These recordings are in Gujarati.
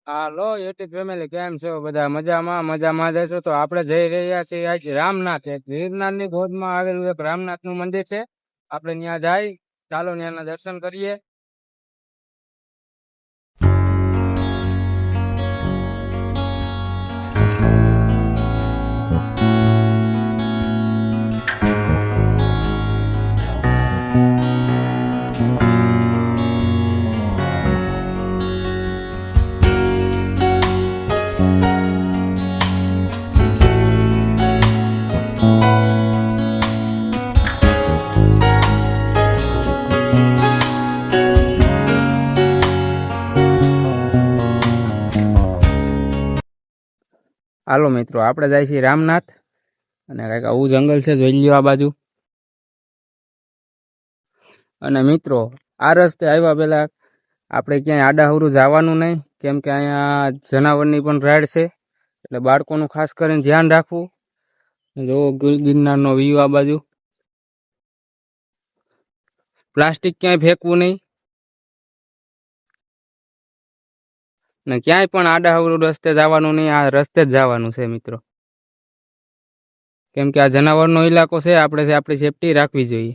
હાલો યુટ્યુબ ફેમિલી, કેમ છો બધા? મજામાં દેશો. તો આપણે જઈ રહ્યા છીએ આજ રામનાથ, એક ગિરનારની ગોદમાં આવેલું એક રામનાથ નું મંદિર છે. આપણે ત્યાં જાય, ચાલો ત્યાંના દર્શન કરીએ. હાલો મિત્રો, આપણે જાય છીએ રામનાથ, અને કંઈક આવું જંગલ છે, જોઈ લ્યો આ બાજુ. અને મિત્રો, આ રસ્તે આવ્યા પહેલા આપણે ક્યાંય આડાહવરું જવાનું નહીં, કેમ કે અહીંયા જનાવરની પણ રાઈડ છે, એટલે બાળકોનું ખાસ કરીને ધ્યાન રાખવું. જો ગિરનારનો વ્યૂ આ બાજુ. પ્લાસ્ટિક ક્યાંય ફેંકવું નહીં, ને ક્યાંય પણ આડાહવરું રસ્તે જવાનું નહીં. આ રસ્તે જ જવાનું છે મિત્રો, કેમ કે આ જનાવરનો ઇલાકો છે. આપણે આપણી સેફટી રાખવી જોઈએ.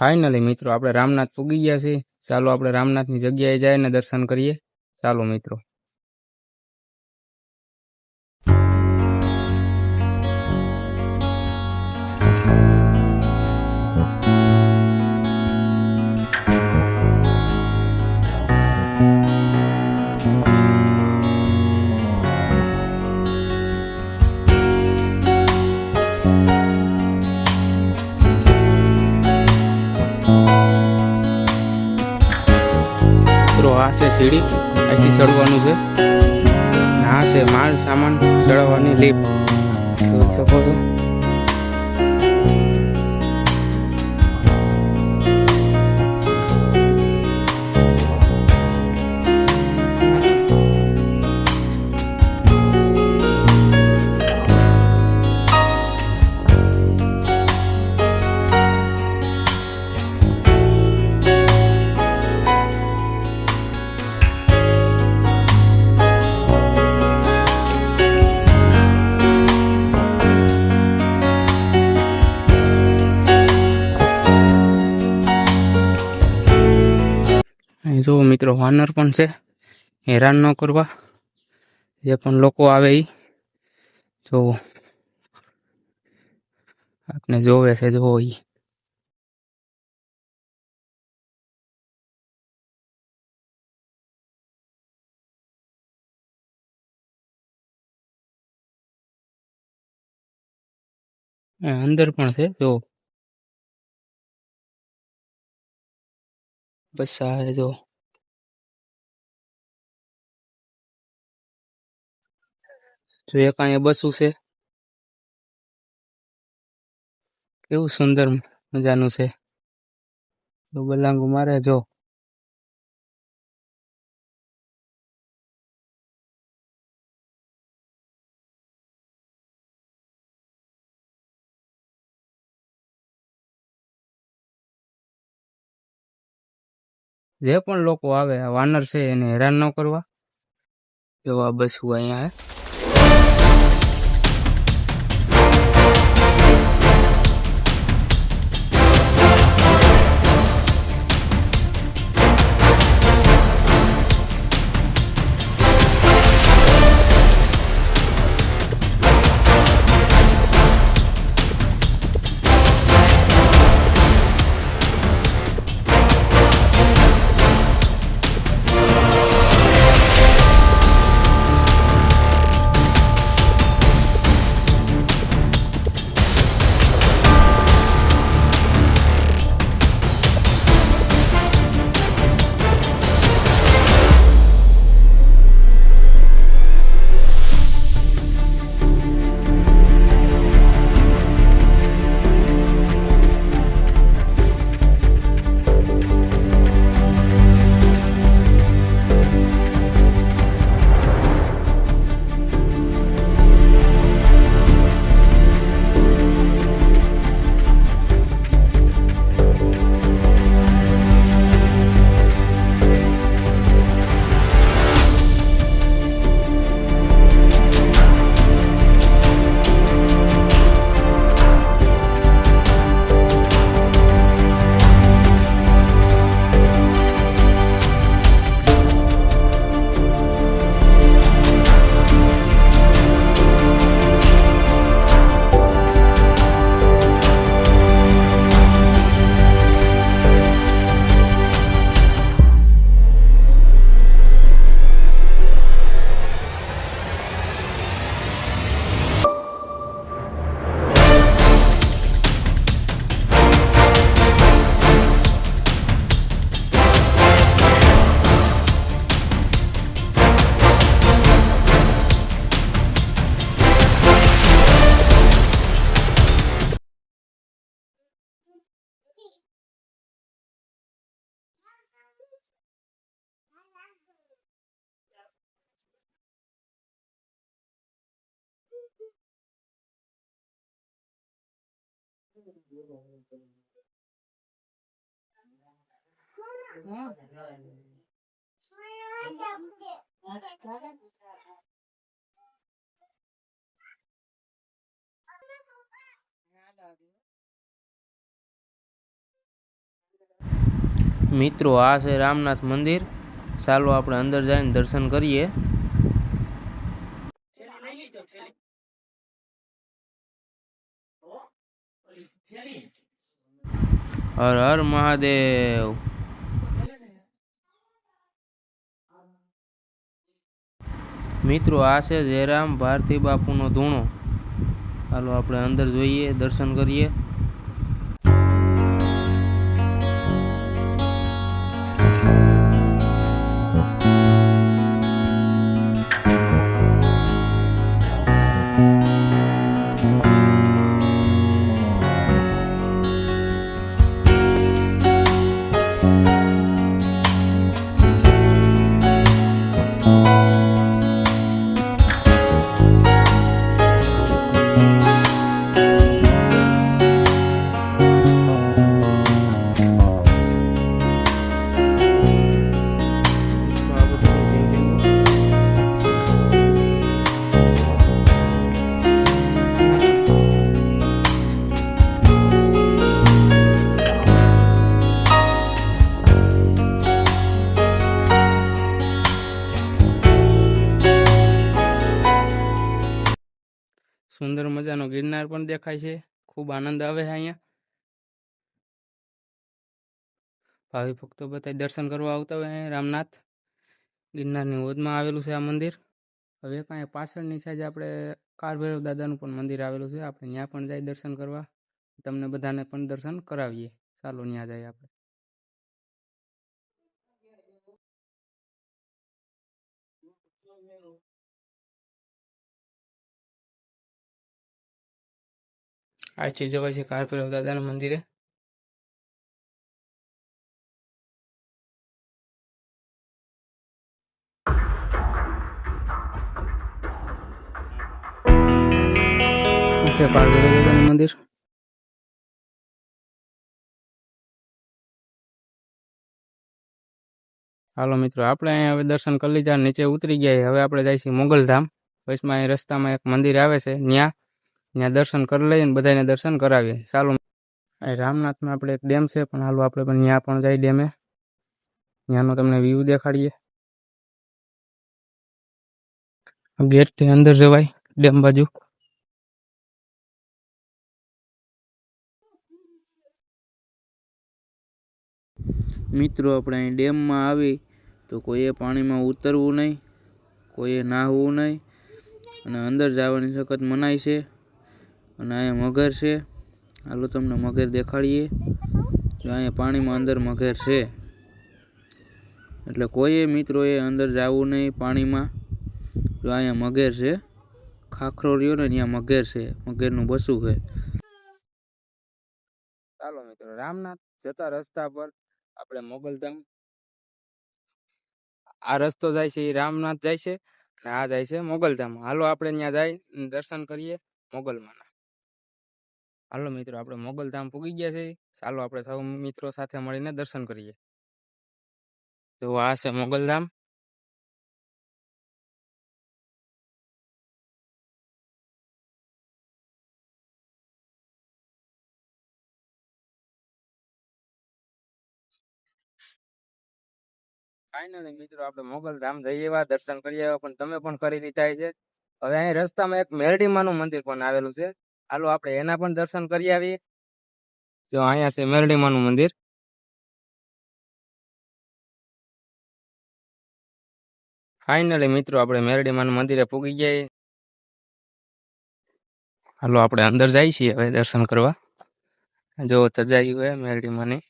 ફાઇનલી મિત્રો, આપણે રામનાથ પૂગી ગયા છીએ. ચાલો આપણે રામનાથની જગ્યાએ જઈને દર્શન કરીએ. ચાલો મિત્રો. આ છે સીડી, અહીંથી ચડવાનું છે. આ છે માલ સામાન ચડાવવાની લિફ્ટ, જોઈ શકો છો. જો મિત્રો, વાનર પણ છે, હેરાન ન કરવા. જે પણ લોકો આવે એ જોવો, આપને જોવે છે, જોવો ઈ. અંદર પણ છે, જો બસ આ જો. જો એક અહીંયા બસું છે, કેવું સુંદર મજાનું છે. તો બલાંગુ મારે જો. જે પણ લોકો આવે આ વાનર છે એને હેરાન ન કરવા. જો આ બસ હું અહીંયા હે. મિત્રો આ છે રામનાથ મંદિર. ચાલો આપણે અંદર જઈને દર્શન કરીએ. હર હર મહાદેવ. મિત્રો આ છે જયરામ ભારતી બાપુનો ધૂણો. ચાલો આપણે અંદર જોઈએ, દર્શન કરીએ. સુંદર મજાનો ગિરનાર પણ દેખાય છે. ખૂબ આનંદ આવે છે અહીંયા. ભાવિ ભક્તો બધા દર્શન કરવા આવતા હોય રામનાથ ગિરનારની ઓદમાં આવેલું છે આ મંદિર. હવે કાંઈ પાછળની સાઈડ આપણે કાળભૈરવ દાદાનું પણ મંદિર આવેલું છે. આપણે ત્યાં પણ જઈ દર્શન કરવા. તમને બધાને પણ દર્શન કરાવીએ. ચાલો ત્યાં જઈએ આપણે. આજથી જવાય છે કાળભૈરવ દાદાના મંદિરે. કાળભૈરવ દાદાનું મંદિર. હાલો મિત્રો, આપણે અહીંયા હવે દર્શન કરી લીધા, નીચે ઉતરી ગયા. હવે આપણે જાય છીએ મોગલધામ. વચમાં અહીં રસ્તામાં એક મંદિર આવે છે, ત્યાં દર્શન કરી લઈએ ને બધાને દર્શન કરાવીએ. ચાલો, અહીં રામનાથમાં આપણે એક ડેમ છે, પણ હાલો આપણે પણ ત્યાં પણ જાય ડેમે. ત્યાંનો તમને વ્યૂ દેખાડીએ. ગેટથી અંદર જવાય ડેમ બાજુ. મિત્રો, આપણે અહીં ડેમમાં આવી તો કોઈએ પાણીમાં ઉતરવું નહીં, કોઈએ નાહવું નહીં, અને અંદર જવાની સખત મનાઈ છે. અને અહીંયા મગર છે. હાલો તમને મગર દેખાડીએ. અહીંયા પાણીમાં અંદર મગર છે, એટલે કોઈએ મિત્રોએ અંદર જવું નહીં પાણીમાં. જો અહીંયા મગર છે, ખાખરો રહ્યો ને ત્યાં મગર છે, મગરનું બસું છે. ચાલો મિત્રો, રામનાથ જતા રસ્તા પર આપણે મોગલધામ, આ રસ્તો જાય છે એ રામનાથ જાય છે, અને આ જાય છે મોગલધામ. હાલો આપણે ત્યાં જાય દર્શન કરીએ મોગલમાંના. હાલો મિત્રો, આપણે મોગલધામ પૂગી ગયા છે. ચાલો આપણે સૌ મિત્રો સાથે મળીને દર્શન કરીએ. તો આ છે મોગલધામ. ફાઇનલી મિત્રો, આપણે મોગલધામ જઈએ એવા દર્શન કરીએ એવા, પણ તમે પણ કરી લીધા છે. હવે અહીં રસ્તામાં એક મેરડીમાનું મંદિર પણ આવેલું છે. હાલો આપણે એના પણ દર્શન કરી આવીએ. જો અહીંયા છે મેરડીમાનું મંદિર. ફાઇનલી મિત્રો, આપણે મેરડીમાનું મંદિરે પૂગી ગયા. હાલો આપણે અંદર જઈએ છીએ હવે દર્શન કરવા. જો તજાઈ હોય મેરડીમાની.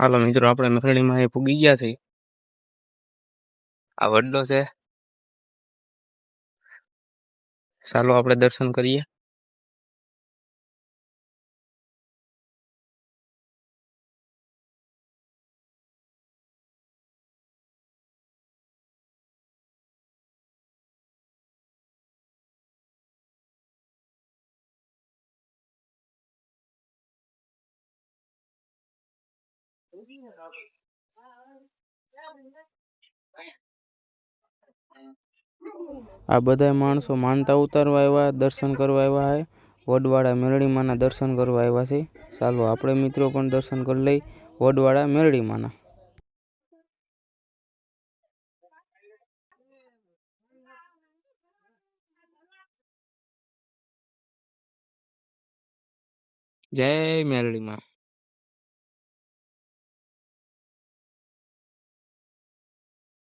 હાલો મિત્રો, આપણે મેરડીમાં એ પૂગી ગયા છે. આ વડલો છે. ચાલો આપણે દર્શન કરીએ. આ બધા માણસો માનતા ઉતારવા આવ્યા, દર્શન કરવા આવ્યા છે. વડવાળા મેરડીમાના દર્શન કરવા આવ્યા છે. ચાલો આપણે મિત્રો પણ દર્શન કરી લઈ વડવાળા મેરડીમાના. જય મેરડીમાં.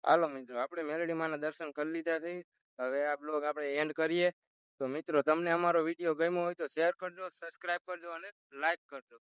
હાલો મિત્રો, આપણે મેરડીમાના દર્શન કરી લીધા છે. હવે આ બ્લોગ આપણે એન્ડ કરીએ. તો મિત્રો, તમને અમારો વિડીયો ગમ્યો હોય તો શેર કરજો, સબસ્ક્રાઇબ કરજો અને લાઈક કરજો.